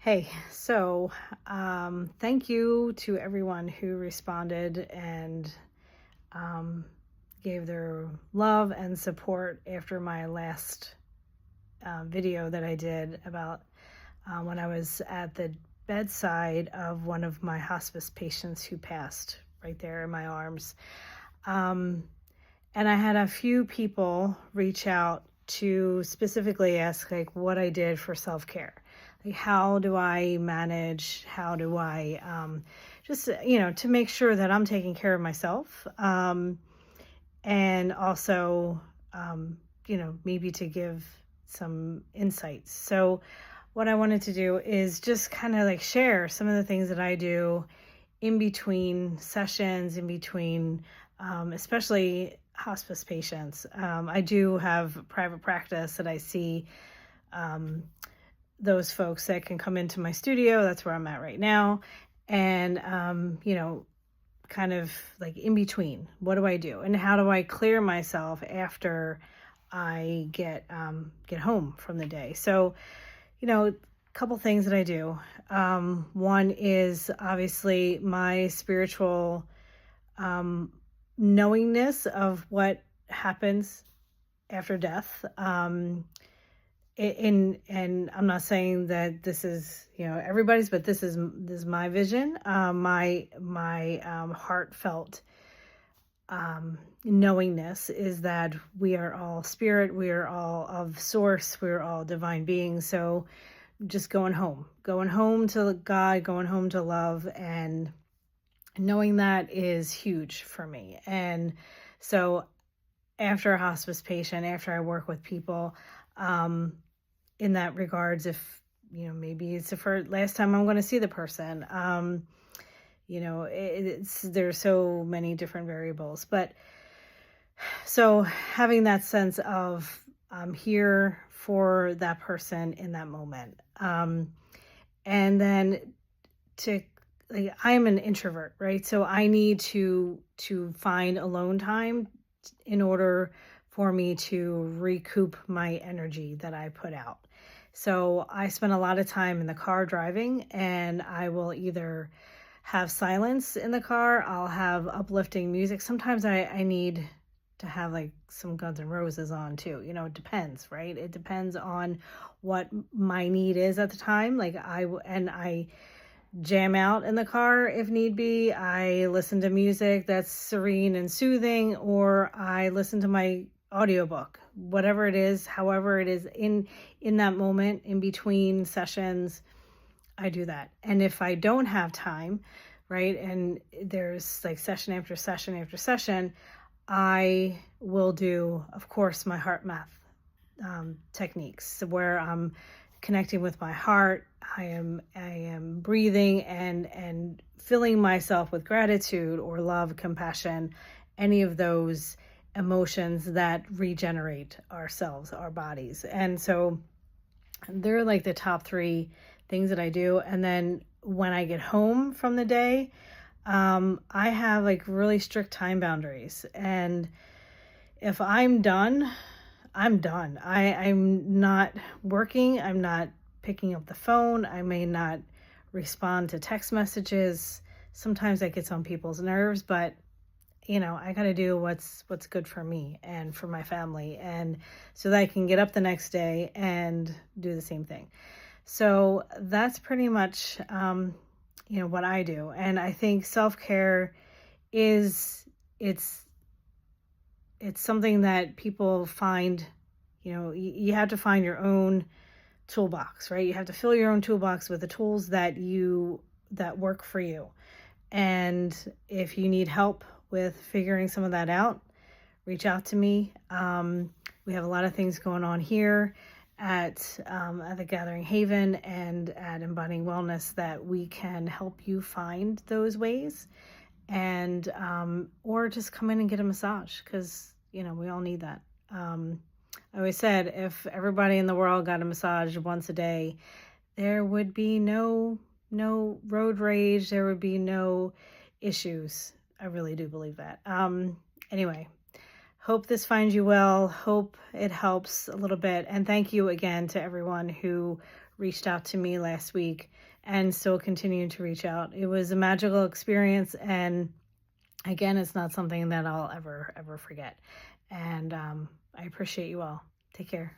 Hey, thank you to everyone who responded and um, gave their love and support after my last video that I did about when I was at the bedside of one of my hospice patients who passed right there in my arms. Um, and I had a few people reach out to specifically ask like what I did for self-care. Like how do I manage, how do I just to make sure that I'm taking care of myself, and also maybe to give some insights. So what I wanted to do is just kind of like share some of the things that I do in between sessions, in between, especially hospice patients. I do have private practice that I see um, those folks that can come into my studio. That's where I'm at right now. And, kind of like in between, what do I do? And how do I clear myself after I get home from the day? So, a couple things that I do. One is obviously my spiritual knowingness of what happens after death. And I'm not saying that this is everybody's, but this is my vision. My heartfelt knowingness is that we are all spirit, we are all of source, we're all divine beings. So just going home to God, going home to love, and knowing that is huge for me. And so after a hospice patient, after I work with people, in that regards, if, maybe it's the first, last time I'm going to see the person, there's so many different variables, but so having that sense of I'm here for that person in that moment. And then to like, I'm an introvert, right? So I need to find alone time in order for me to recoup my energy that I put out. So I spend a lot of time in the car driving, and I will either have silence in the car, I'll have uplifting music. Sometimes I need to have like some Guns N' Roses on too. It depends, right? It depends on what my need is at the time. Like I jam out in the car if need be. I listen to music that's serene and soothing, or I listen to my audiobook, whatever it is, however it is in that moment in between sessions, I do that. And if I don't have time, right, and there's like session after session after session, I will do, of course, my heart math techniques where I'm connecting with my heart. I am breathing and filling myself with gratitude or love, compassion, any of those emotions that regenerate ourselves, our bodies. And so they're like the top three things that I do. And then when I get home from the day, I have like really strict time boundaries. And if I'm done, I'm done. I'm not working. I'm not picking up the phone. I may not respond to text messages. Sometimes that gets on people's nerves, but I got to do what's good for me and for my family, and so that I can get up the next day and do the same thing. So that's pretty much what I do. And I think self-care is it's something that people find, you have to find your own toolbox, right? You have to fill your own toolbox with the tools that work for you. And if you need help with figuring some of that out, reach out to me. We have a lot of things going on here at the Gathering Haven and at Embodying Wellness that we can help you find those ways, and or just come in and get a massage, because we all need that. I always said if everybody in the world got a massage once a day, there would be no road rage, there would be no issues. I really do believe that. Anyway, hope this finds you well. Hope it helps a little bit. And thank you again to everyone who reached out to me last week and still continuing to reach out. It was a magical experience, and again, it's not something that I'll ever forget. And I appreciate you all. Take care.